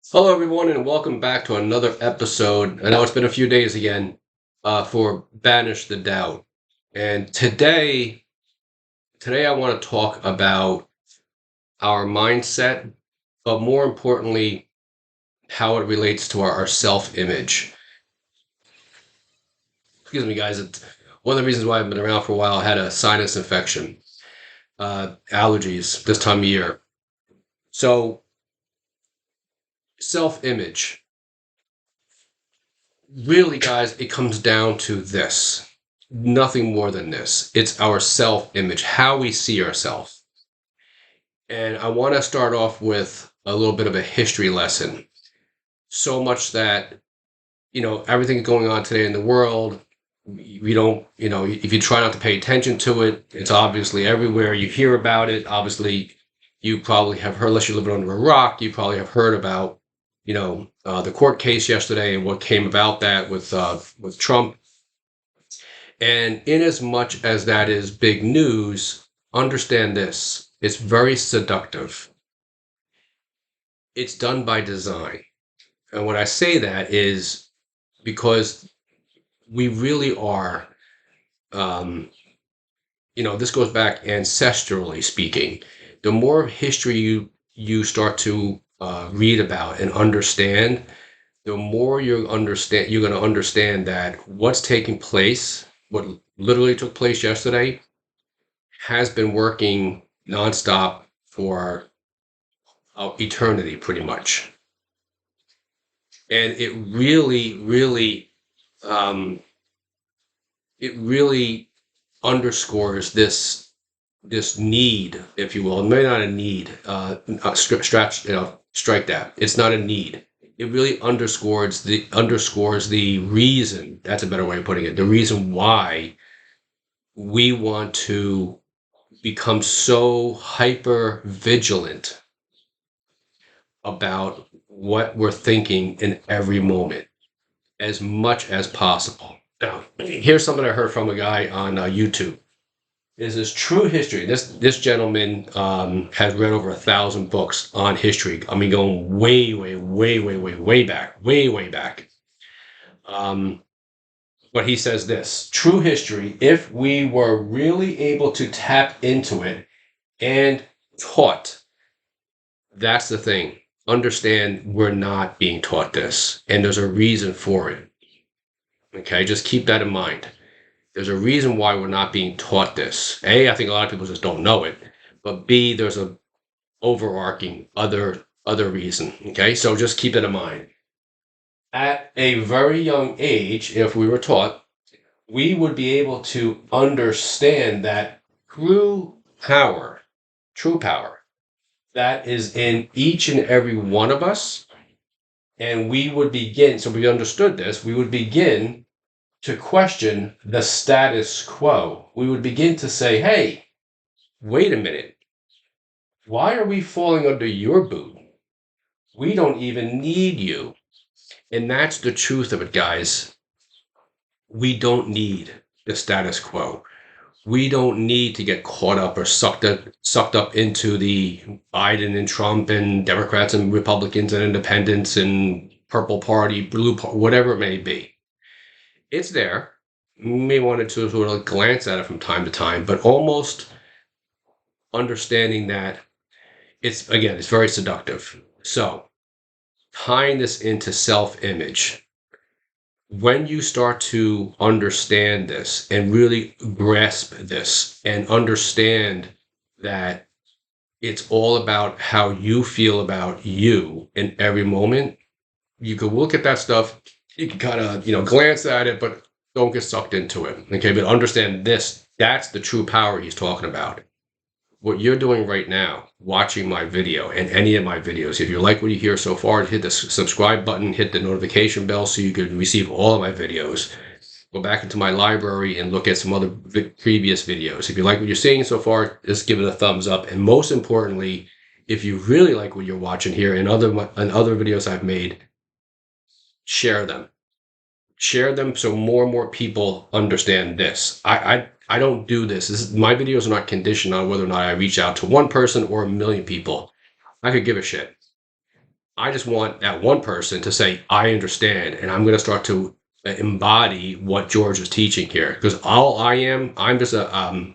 Hello, everyone, and welcome back to another episode. I know it's been a few days again for Banish the Doubt. And today I want to talk about our mindset, but more importantly, how it relates to our self-image. Excuse me, guys. It's one of the reasons why I've been around for a while. I had a sinus infection, allergies this time of year. So, self-image. Really, guys, it comes down to this. Nothing more than this. It's our self image, how we see ourselves. And I want to start off with a little bit of a history lesson. So much that, everything going on today in the world, we don't, if you try not to pay attention to it, it's obviously everywhere. You hear about it. Obviously, you probably have heard, unless you're living under a rock, you probably have heard about, the court case yesterday and what came about that with Trump. And in as much as that is big news, understand this. It's very seductive. It's done by design. And when I say that is because we really are, um, this goes back ancestrally speaking. The more history you start to read about and understand, the more you're going to understand that what's taking place, what literally took place yesterday, has been working nonstop for eternity, pretty much. And um, it really underscores this need, if you will. Maybe not a need. Strike that. It's not a need. It really underscores the reason. That's a better way of putting it. The reason why we want to become so hyper vigilant about what we're thinking in every moment as much as possible. Now, here's something I heard from a guy on YouTube. Is this true history? This gentleman has read over 1,000 books on history. I mean, going way back, way back. Um, but he says this: true history, if we were really able to tap into it and taught, that's the thing. Understand we're not being taught this, and there's a reason for it. Okay, just keep that in mind. There's a reason why we're not being taught this. A, I think a lot of people just don't know it, but B, there's a overarching other reason. Okay, so just keep that in mind. At a very young age, if we were taught, we would be able to understand that true power that is in each and every one of us. And we would begin, so we understood this, we would begin to question the status quo. We would begin to say, hey, wait a minute. Why are we falling under your boot? We don't even need you. And that's the truth of it, guys. We don't need the status quo. We don't need to get caught up or sucked up into the Biden and Trump and Democrats and Republicans and independents and purple party, blue party, whatever it may be. It's there. You may want to sort of glance at it from time to time, but almost understanding that it's very seductive. So tying this into self-image, when you start to understand this and really grasp this and understand that it's all about how you feel about you in every moment, you can look at that stuff, you can kind of, glance at it, but don't get sucked into it. Okay, but understand this, that's the true power he's talking about. What you're doing right now, watching my video and any of my videos, if you like what you hear so far, hit the subscribe button, hit the notification bell so you can receive all of my videos. Go back into my library and look at some other previous videos. If you like what you're seeing so far, just give it a thumbs up. And most importantly, if you really like what you're watching here and other videos I've made, share them. Share them so more and more people understand this. I don't do this. My videos are not conditioned on whether or not I reach out to one person or a million people. I could give a shit. I just want that one person to say, I understand, and I'm going to start to embody what George is teaching here. Because all I'm just a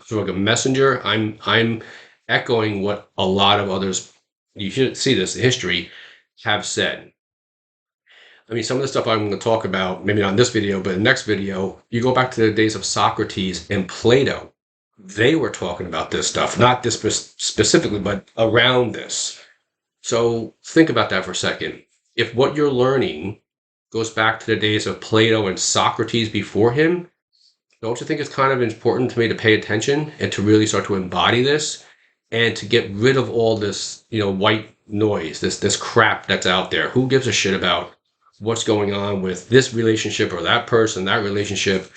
sort of like a messenger. I'm echoing what a lot of others, you should see this, history, have said. I mean, some of the stuff I'm going to talk about, maybe not in this video, but in the next video, you go back to the days of Socrates and Plato. They were talking about this stuff, not this specifically, but around this. So think about that for a second. If what you're learning goes back to the days of Plato and Socrates before him, don't you think it's kind of important to me to pay attention and to really start to embody this and to get rid of all this, white noise, this crap that's out there? Who gives a shit about what's going on with this relationship or that person, that relationship,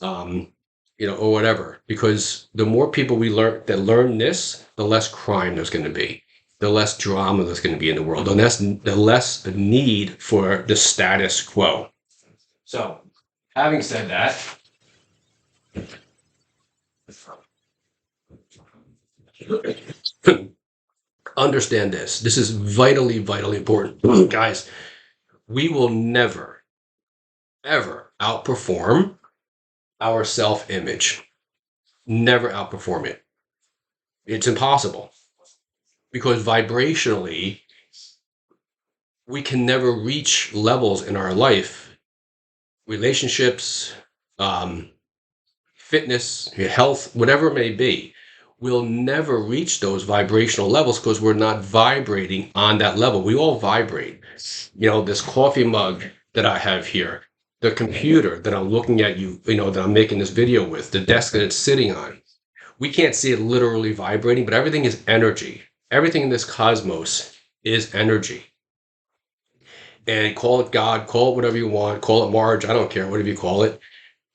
or whatever? Because the more people we learn this, the less crime there's going to be, the less drama there's going to be in the world, the less need for the status quo. So, having said that, understand this. This is vitally, vitally important. Guys, we will never, ever outperform our self-image. Never outperform it. It's impossible. Because vibrationally, we can never reach levels in our life, relationships, fitness, health, whatever it may be. We'll never reach those vibrational levels because we're not vibrating on that level. We all vibrate. This coffee mug that I have here, the computer that I'm looking at that I'm making this video with, the desk that it's sitting on. We can't see it literally vibrating, but everything is energy. Everything in this cosmos is energy. And call it God, call it whatever you want, call it Marge, I don't care, whatever you call it.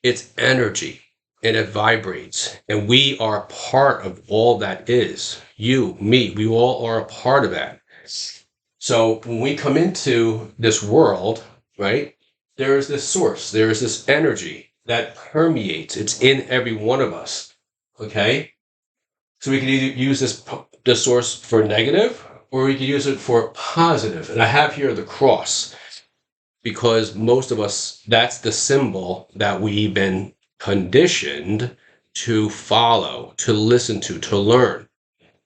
It's energy. And it vibrates, and we are a part of all that is. You, me, we all are a part of that. So when we come into this world, right, there is this source, there is this energy that permeates. It's in every one of us, okay? So we can either use this source for negative, or we can use it for positive. And I have here the cross, because most of us, that's the symbol that we've been conditioned to follow, to listen to learn.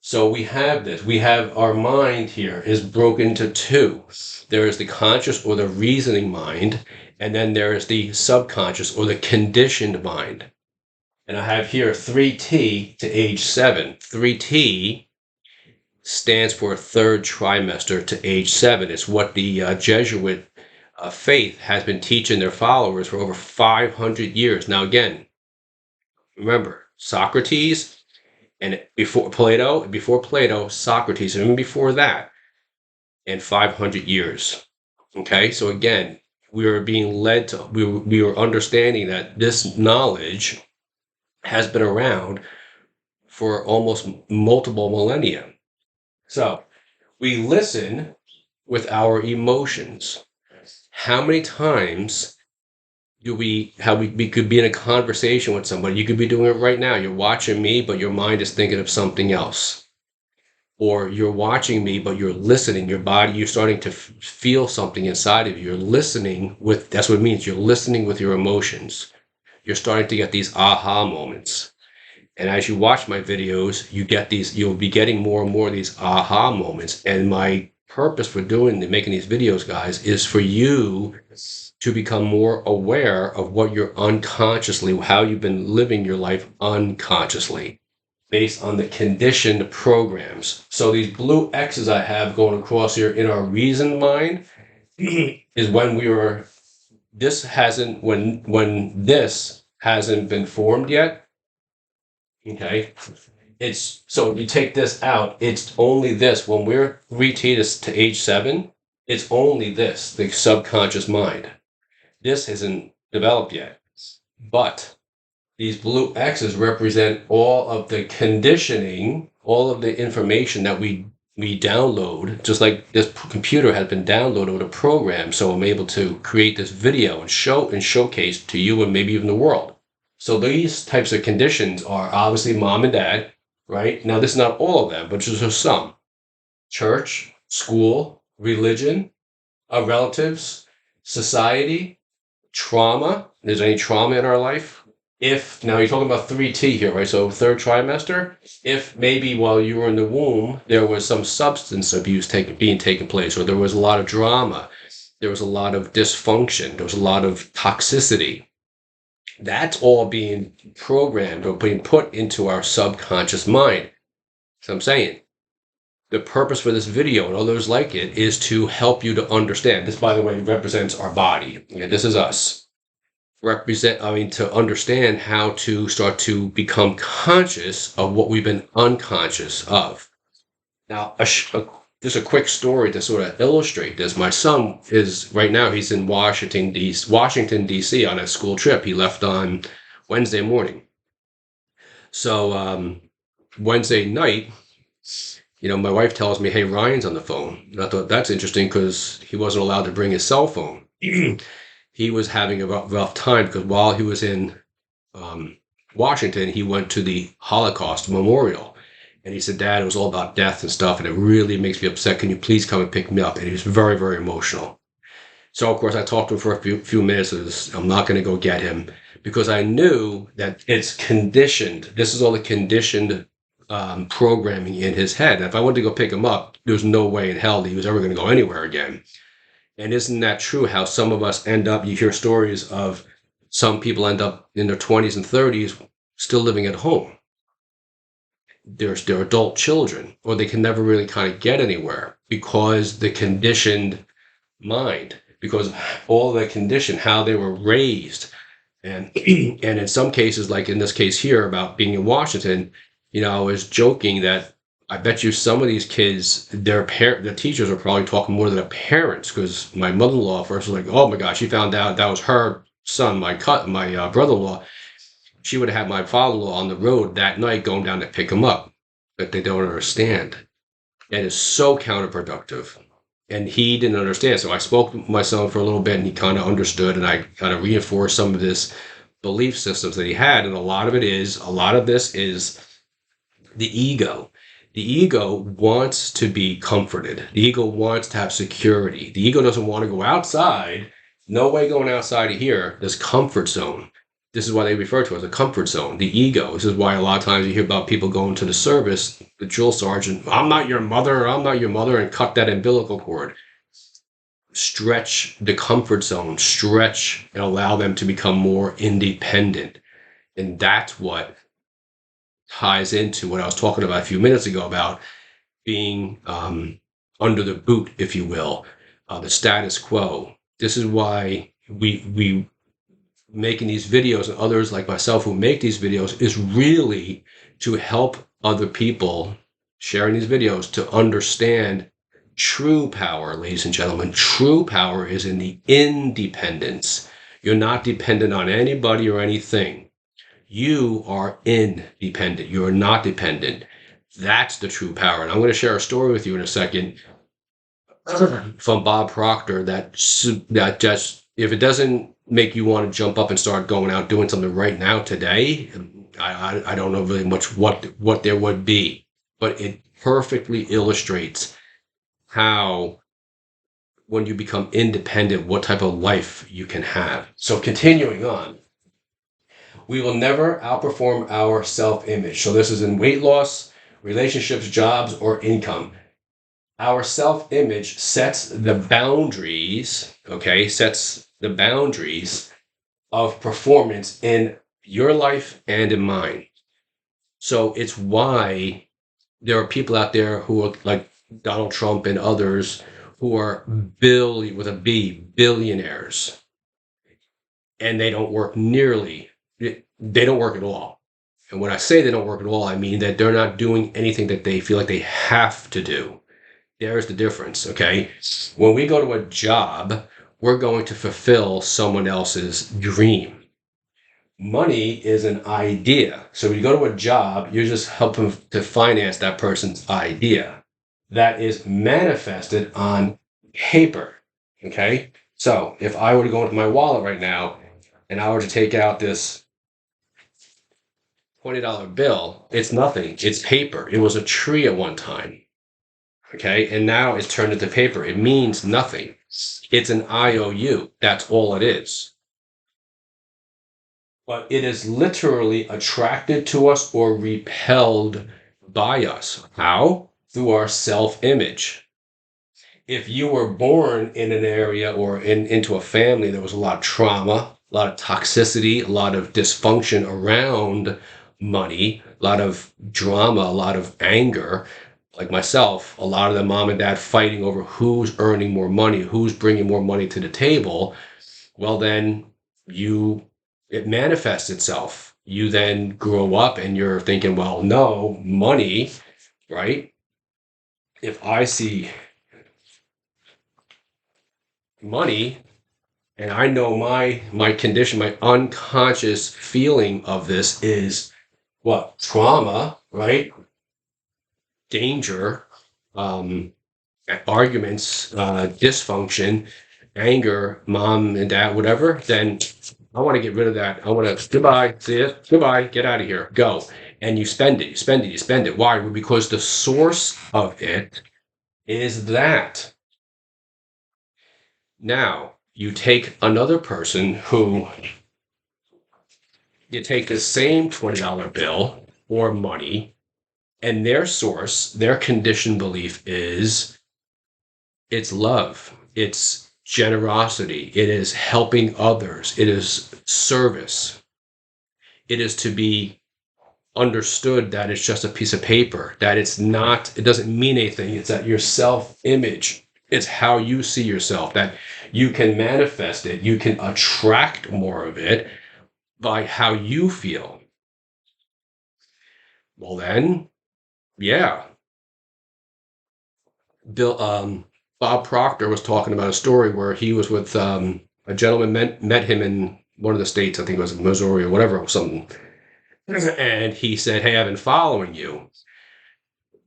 So we have this. We have our mind here is broken into two. There is the conscious or the reasoning mind, and then there is the subconscious or the conditioned mind. And I have here 3T to age 7. 3T stands for third trimester to age 7. It's what the Jesuit faith has been teaching their followers for over 500 years. Now, again, remember, Socrates and before Plato, Socrates, and even before that, and 500 years. Okay, so again, we are being led to, we are understanding that this knowledge has been around for almost multiple millennia. So we listen with our emotions. How many times we could be in a conversation with somebody? You could be doing it right now. You're watching me, but your mind is thinking of something else. Or you're watching me, but you're listening. Your body, you're starting to feel something inside of you. You're listening that's what it means. You're listening with your emotions. You're starting to get these aha moments. And as you watch my videos, you'll be getting more and more of these aha moments. And my purpose for making these videos, guys, is for you to become more aware of what you're how you've been living your life unconsciously, based on the conditioned programs. So these blue X's I have going across here in our reason mind is when this hasn't been formed yet. Okay, so you take this out, it's only this. When we're 3T to age 7, it's only this, the subconscious mind. This hasn't developed yet. But these blue X's represent all of the conditioning, all of the information that we download, just like this computer has been downloaded with a program, so I'm able to create this video and showcase to you and maybe even the world. So these types of conditions are obviously mom and dad, right? Now, this is not all of them, but just some. Church, school, religion, our relatives, society, trauma. Is there any trauma in our life? If now you're talking about 3T here, right? So third trimester, if maybe while you were in the womb there was some substance abuse being taken place, or there was a lot of drama, there was a lot of dysfunction, there was a lot of toxicity. That's all being programmed or being put into our subconscious mind. So I'm saying the purpose for this video and others like it is to help you to understand. This, by the way, represents our body. Okay, this is us. To understand how to start to become conscious of what we've been unconscious of. Now, just a quick story to sort of illustrate this. My son is right now, he's in Washington, D.C. on a school trip. He left on Wednesday morning. So Wednesday night, my wife tells me, hey, Ryan's on the phone. And I thought that's interesting because he wasn't allowed to bring his cell phone. He was having a rough time because while he was in Washington, he went to the Holocaust Memorial. And he said, Dad, it was all about death and stuff, and it really makes me upset. Can you please come and pick me up? And he was very, very emotional. So, of course, I talked to him for a few minutes. I'm not going to go get him because I knew that it's conditioned. This is all the conditioned programming in his head. And if I wanted to go pick him up, there's no way in hell that he was ever going to go anywhere again. And isn't that true how some of us end up, you hear stories of some people end up in their 20s and 30s still living at home. They're adult children, or they can never really kind of get anywhere because the conditioned mind, because of all the condition, how they were raised. And in some cases, like in this case here about being in Washington, I was joking that I bet you some of these kids, their teachers are probably talking more than their parents, because my mother-in-law first was like, oh my gosh, she found out that was her son, my brother-in-law. She would have had my father-in-law on the road that night going down to pick him up. But they don't understand. And it's so counterproductive. And he didn't understand. So I spoke with my son for a little bit and he kind of understood, and I kind of reinforced some of this belief systems that he had. And a lot of this is the ego. The ego wants to be comforted. The ego wants to have security. The ego doesn't want to go outside. No way going outside of here. This comfort zone. This is why they refer to it as a comfort zone, the ego. This is why a lot of times you hear about people going to the service, the drill sergeant, I'm not your mother, and cut that umbilical cord. Stretch the comfort zone, stretch and allow them to become more independent. And that's what ties into what I was talking about a few minutes ago about being under the boot, if you will, the status quo. This is why we making these videos, and others like myself who make these videos, is really to help other people sharing these videos to understand true power, ladies and gentlemen. True power is in the independence. You're not dependent on anybody or anything. You are independent. You are not dependent. That's the true power. And I'm going to share a story with you in a second from Bob Proctor that just, if it doesn't make you want to jump up and start going out doing something right now today, I don't know really much what there would be, but it perfectly illustrates how when you become independent, what type of life you can have. So continuing on, we will never outperform our self-image. So this is in weight loss, relationships, jobs, or income. Our self-image sets the boundaries, of performance in your life and in mine. So it's why there are people out there who are like Donald Trump and others who are billionaires, and they don't work at all. And when I say they don't work at all, I mean that they're not doing anything that they feel like they have to do. There's the difference, okay? When we go to a job, we're going to fulfill someone else's dream. Money is an idea. So when you go to a job, you're just helping to finance that person's idea. That is manifested on paper, okay? So if I were to go into my wallet right now and I were to take out this $20 bill, it's nothing. It's paper. It was a tree at one time. Okay. And now it's turned into paper. It means nothing. It's an IOU. That's all it is. But it is literally attracted to us or repelled by us. How? Through our self image. If you were born in an area or into a family, there was a lot of trauma, a lot of toxicity, a lot of dysfunction around money, a lot of drama, a lot of anger. Like myself, a lot of the mom and dad fighting over who's earning more money, who's bringing more money to the table. Well, then you, it manifests itself. You then grow up and you're thinking, well, no, money, right? If I see money, and I know my condition, my unconscious feeling of this is what? Trauma, right? Danger, um, arguments, dysfunction, anger, mom and dad, whatever, then I want to get rid of that. I want to, goodbye, see it, goodbye, get out of here, go. And you spend it, you spend it, you spend it. Why? Well, because the source of it is that. Now, you take another person who, you take the same $20 bill or money, and their source, their conditioned belief is it's love, it's generosity, it is helping others, it is service, it is to be understood that it's just a piece of paper, that it's not, it doesn't mean anything, it's that your self image, it's how you see yourself, that you can manifest it, you can attract more of it by how you feel. Well, then, yeah. Bob Proctor was talking about a story where he was with a gentleman met him in one of the states, I think it was Missouri or whatever, or something. And he said, "Hey, I've been following you."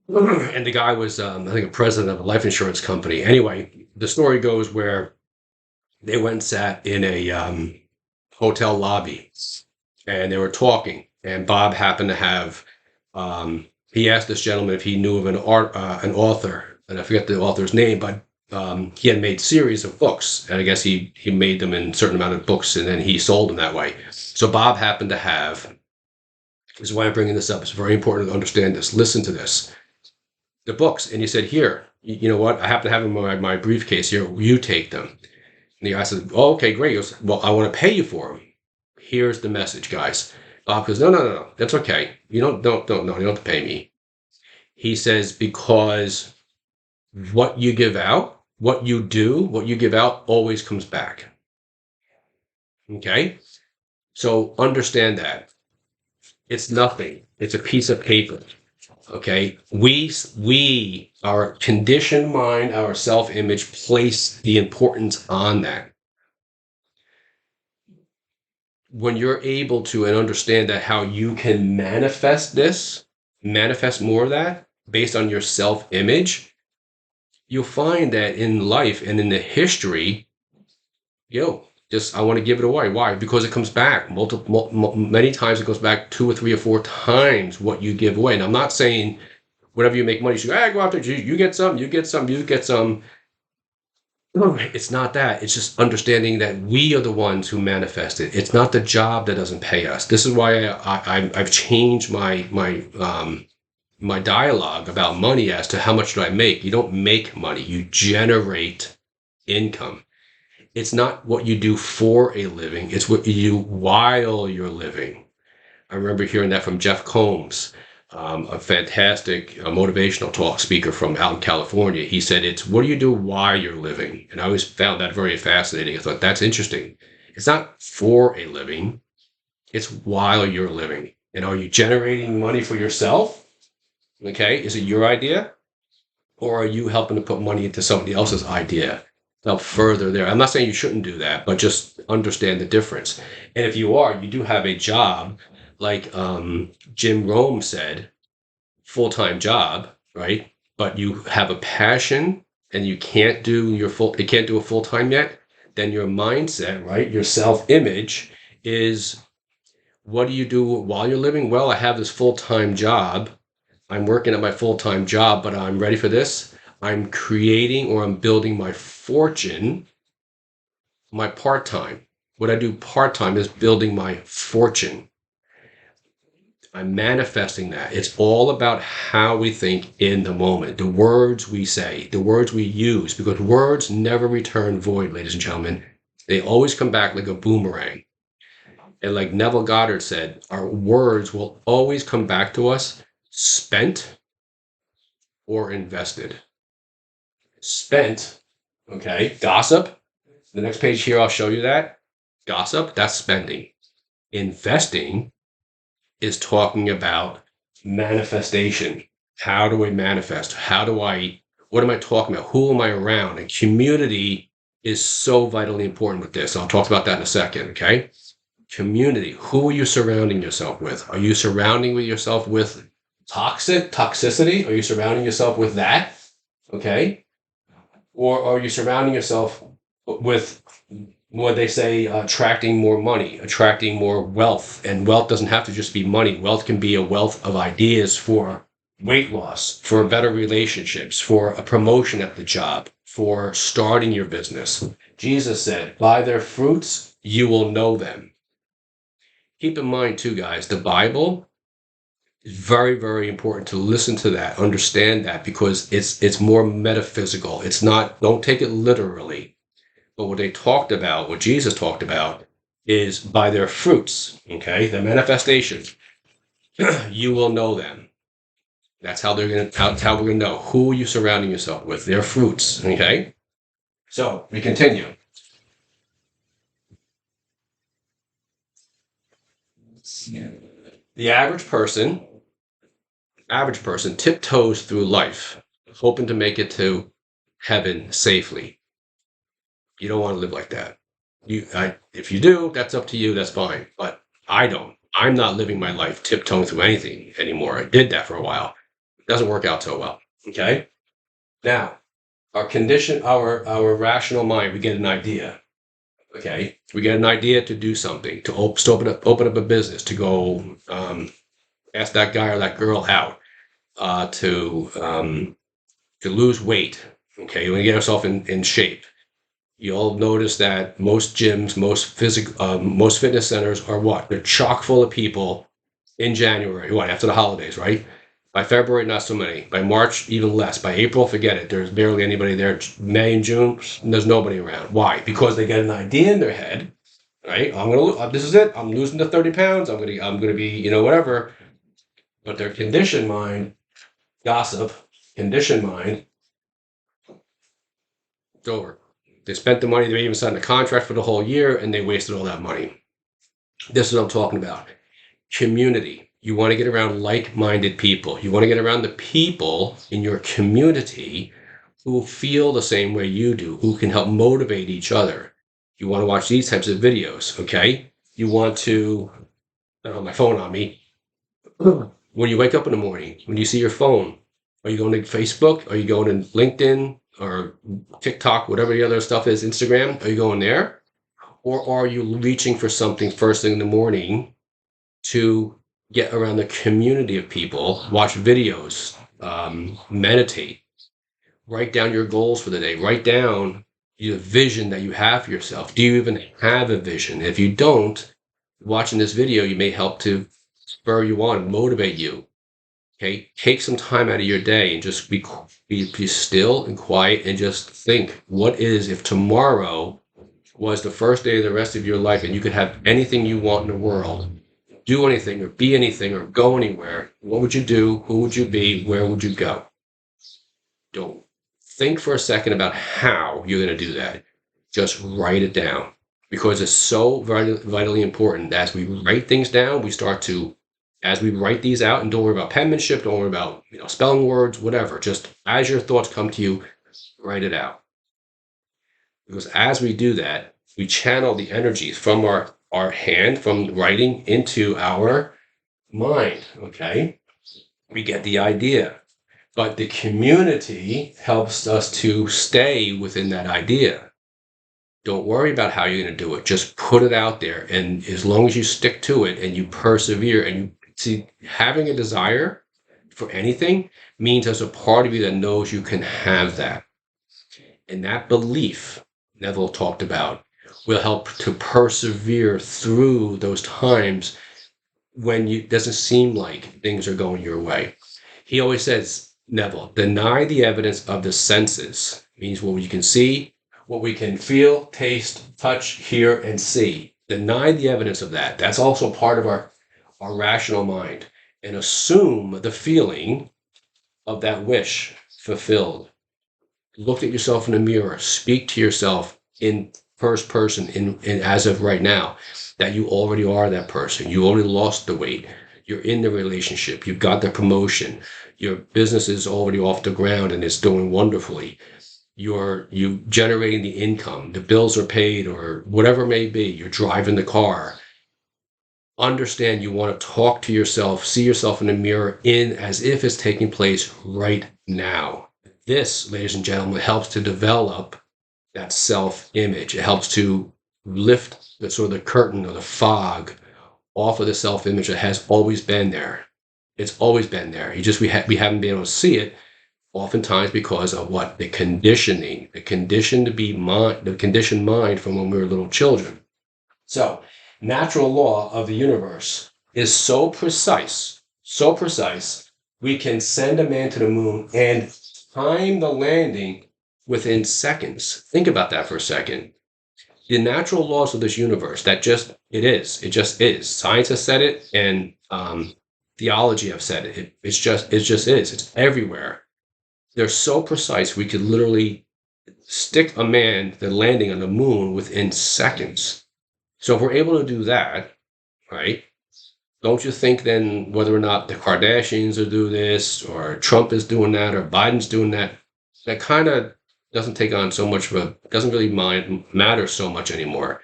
And the guy was, I think, a president of a life insurance company. Anyway, the story goes where they went and sat in a hotel lobby and they were talking. And Bob happened to have, he asked this gentleman if he knew of an author, and I forget the author's name, but he had made series of books, and I guess he made them in a certain amount of books, and then he sold them that way. So Bob happened to have. This is why I'm bringing this up. It's very important to understand this. Listen to this. The books, and he said, "Here, you know what? I happen to have them in my briefcase here. You take them." And the guy said, "Oh, okay, great." He goes, "Well, I want to pay you for them." Here's the message, guys. Bob goes, "No, that's okay. You don't, no, you don't have to pay me." He says, "Because what you give out, what you do, what you give out always comes back." Okay? So understand that. It's nothing. It's a piece of paper. Okay? Our conditioned mind, our self-image place the importance on that. When you're able to and understand that how you can manifest more of that based on your self-image, you'll find that in life and in the history, just I want to give it away. Why? Because it comes back many times. It goes back 2 or 3 or 4 times what you give away. And I'm not saying whatever you make money, you go out there, you get some, you get some, you get some. It's not that. It's just understanding that we are the ones who manifest it. It's not the job that doesn't pay us. This is why I've changed my dialogue about money as to how much do I make. You don't make money. You generate income. It's not what you do for a living. It's what you do while you're living. I remember hearing that from Jeff Combs, a fantastic motivational talk speaker from out in California. He said, "It's what do you do while you're living?" And I always found that very fascinating. I thought, that's interesting. It's not for a living. It's while you're living. And are you generating money for yourself? Okay. Is it your idea? Or are you helping to put money into somebody else's idea? Help further there. I'm not saying you shouldn't do that, but just understand the difference. And if you are, you do have a job, like Jim Rome said, full-time job, right? But you have a passion and you can't do a full-time yet, then your mindset, right? Your self-image is, what do you do while you're living? Well, I have this full-time job. I'm working at my full-time job, but I'm ready for this. I'm creating or I'm building my fortune, my part-time. What I do part-time is building my fortune. I'm manifesting that. It's all about how we think in the moment, the words we say, the words we use, because words never return void, ladies and gentlemen. They always come back like a boomerang. And like Neville Goddard said, our words will always come back to us spent or invested. Spent, okay, gossip. The next page here, I'll show you that. Gossip, that's spending. Investing is talking about manifestation. How do I manifest? What am I talking about? Who am I around? And community is so vitally important with this. I'll talk about that in a second, okay? Community. Who are you surrounding yourself with? Are you surrounding yourself with toxicity? Are you surrounding yourself with that? Okay. Or are you surrounding yourself with what they say, attracting more money, attracting more wealth? And wealth doesn't have to just be money. Wealth can be a wealth of ideas for weight loss, for better relationships, for a promotion at the job, for starting your business. Jesus said, by their fruits, you will know them. Keep in mind too, guys, the Bible is very, very important to listen to that, understand that, because it's more metaphysical. It's not, don't take it literally. But what they talked about, what Jesus talked about, is by their fruits, okay? The manifestations. You will know them. That's how that's how we're gonna know. Who are you surrounding yourself with? Their fruits, okay? So we continue. The average person tiptoes through life, hoping to make it to heaven safely. You don't want to live like that. If you do, that's up to you. That's fine. But I don't. I'm not living my life tiptoeing through anything anymore. I did that for a while. It doesn't work out so well. Okay. Now, our rational mind, we get an idea. Okay, we get an idea to do something, to open up a business, to go ask that guy or that girl out, to lose weight. Okay, we get ourselves in shape. You'll notice that most gyms, most fitness centers are what? They're chock full of people in January. What, after the holidays, right? By February, not so many. By March, even less. By April, forget it. There's barely anybody there. May and June, there's nobody around. Why? Because they get an idea in their head, right? This is it. I'm losing the 30 pounds. I'm gonna be, whatever. But their conditioned mind, gossip, conditioned mind, it's over. They spent the money. They even signed a contract for the whole year, and they wasted all that money. This is what I'm talking about. Community. You want to get around like-minded people. You want to get around the people in your community who feel the same way you do, who can help motivate each other. You want to watch these types of videos, okay? You want to, I don't have my phone on me. When you wake up in the morning, when you see your phone, are you going to Facebook? Are you going to LinkedIn or TikTok, whatever the other stuff is, Instagram? Are you going there? Or are you reaching for something first thing in the morning to get around the community of people, watch videos, meditate, write down your goals for the day, write down your vision that you have for yourself. Do you even have a vision? If you don't, watching this video, you may help to spur you on, motivate you. Okay, take some time out of your day and just be still and quiet and just think, what is if tomorrow was the first day of the rest of your life and you could have anything you want in the world, do anything or be anything or go anywhere? What would you do? Who would you be? Where would you go? Don't think for a second about how you're going to do that. Just write it down, because it's so vitally important. As we write things down, as we write these out, and don't worry about penmanship, don't worry about spelling words, whatever. Just as your thoughts come to you, write it out. Because as we do that, we channel the energies from our hand, from writing, into our mind. Okay, we get the idea. But the community helps us to stay within that idea. Don't worry about how you're going to do it. Just put it out there. And as long as you stick to it and you persevere and you see, having a desire for anything means there's a part of you that knows you can have that. And that belief, Neville talked about, will help to persevere through those times when it doesn't seem like things are going your way. He always says, Neville, deny the evidence of the senses, means what we can see, what we can feel, taste, touch, hear, and see. Deny the evidence of that. That's also part of our rational mind. And assume the feeling of that wish fulfilled. Look at yourself in the mirror. Speak to yourself in first person, in as of right now, that you already are that person. You already lost the weight. You're in the relationship. You've got the promotion. Your business is already off the ground and it's doing wonderfully. You generating the income. The bills are paid or whatever it may be. You're driving the car. Understand you want to talk to yourself, see yourself in the mirror in as if it's taking place right now. This, ladies and gentlemen, helps to develop that self-image. It helps to lift the sort of the curtain or the fog off of the self-image that has always been there. It's always been there. We haven't been able to see it, oftentimes because of what? The conditioning, the conditioned mind from when we were little children. So, natural law of the universe is so precise, we can send a man to the moon and time the landing within seconds. Think about that for a second. The natural laws of this universe, it just is. Science has said it, and theology have said it. It just is. It's everywhere. They're so precise, we could literally stick a man, the landing on the moon within seconds. So if we're able to do that, right, don't you think then whether or not the Kardashians will do this, or Trump is doing that, or Biden's doing that, that kind of doesn't take on so much doesn't really matter so much anymore.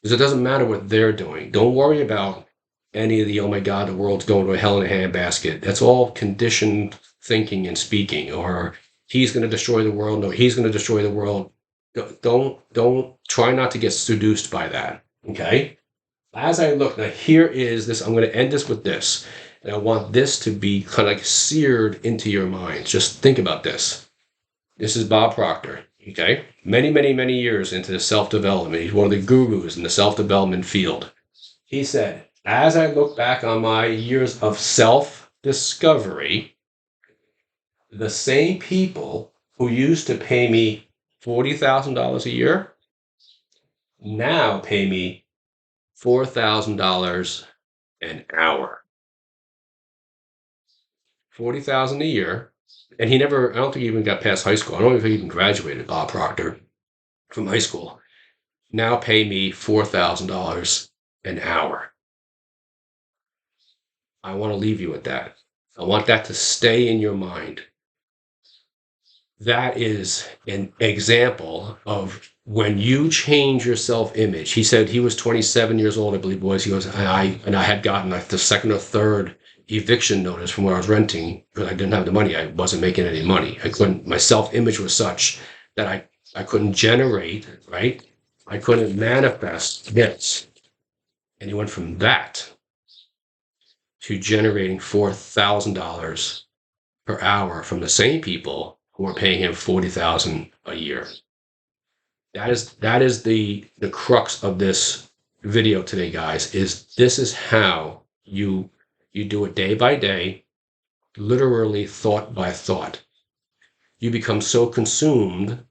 Because it doesn't matter what they're doing. Don't worry about any of the, oh my God, the world's going to a hell in a handbasket. That's all conditioned thinking and speaking, or he's going to destroy the world. No, he's going to destroy the world. Don't try not to get seduced by that. Okay. As I look now, here is this. I'm going to end this with this, and I want this to be kind of like seared into your mind. Just think about this. This is Bob Proctor. Okay, many years into self-development. He's one of the gurus in the self-development field. He said, as I look back on my years of self-discovery, the same people who used to pay me $40,000 a year now pay me $4,000 an hour. $40,000 a year. And I don't think he even got past high school. I don't even think he even graduated, Bob Proctor, from high school. Now pay me $4,000 an hour. I want to leave you with that. I want that to stay in your mind. That is an example of when you change your self-image. He said he was 27 years old, I believe it was. He goes, I had gotten like the second or third eviction notice from where I was renting because I didn't have the money. I wasn't making any money. My self-image was such that I couldn't generate, right? I couldn't manifest this. And he went from that to generating $4,000 per hour from the same people who are paying him $40,000 a year. That is the crux of this video today, guys. This is how you do it day by day, literally thought by thought. You become so consumed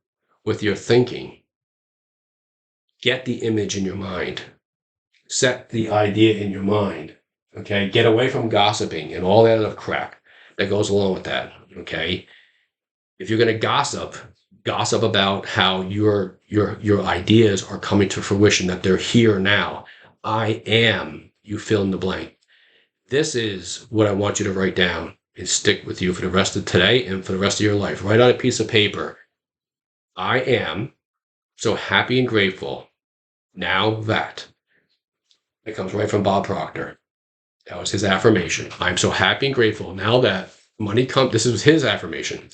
with your thinking. Get the image in your mind. Set the idea in your mind. Okay? Get away from gossiping and all that other crap that goes along with that. Okay? If you're going to gossip about how your ideas are coming to fruition, that they're here now. I am, you fill in the blank. This is what I want you to write down and stick with you for the rest of today and for the rest of your life. Write on a piece of paper. I am so happy and grateful now that. It comes right from Bob Proctor. That was his affirmation. I'm so happy and grateful now that money comes. This is his affirmation.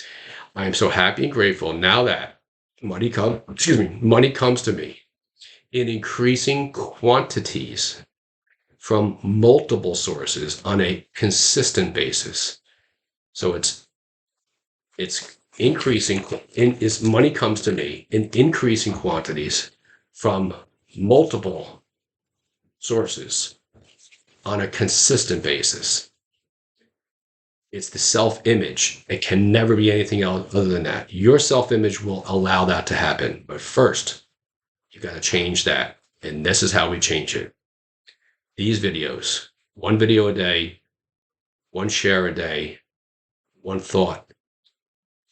I am so happy and grateful now that money comes to me in increasing quantities from multiple sources on a consistent basis. So it's increasing is money comes to me in increasing quantities from multiple sources on a consistent basis. It's the self-image. It can never be anything else other than that. Your self-image will allow that to happen. But first, you got to change that. And this is how we change it. These videos, one video a day, one share a day, one thought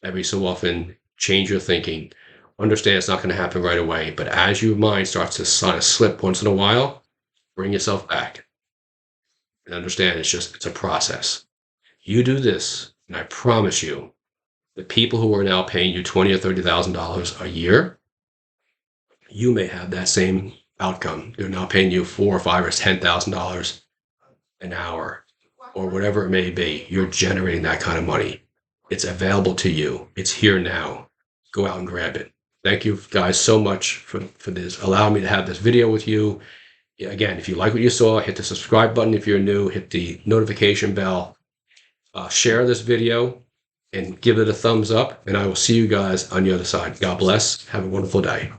every so often, change your thinking. Understand it's not going to happen right away, but as your mind starts to sort of slip once in a while, bring yourself back and understand it's a process. You do this, and I promise you, the people who are now paying you $20,000 or $30,000 a year, you may have that same outcome. They're now paying you $4,000 or $5,000 or $10,000 an hour, or whatever it may be. You're generating that kind of money. It's available to you. It's here now. Go out and grab it. Thank you guys so much for this. Allow me to have this video with you. Again, if you like what you saw, hit the subscribe button. If you're new, hit the notification bell. Share this video and give it a thumbs up. And I will see you guys on the other side. God bless. Have a wonderful day.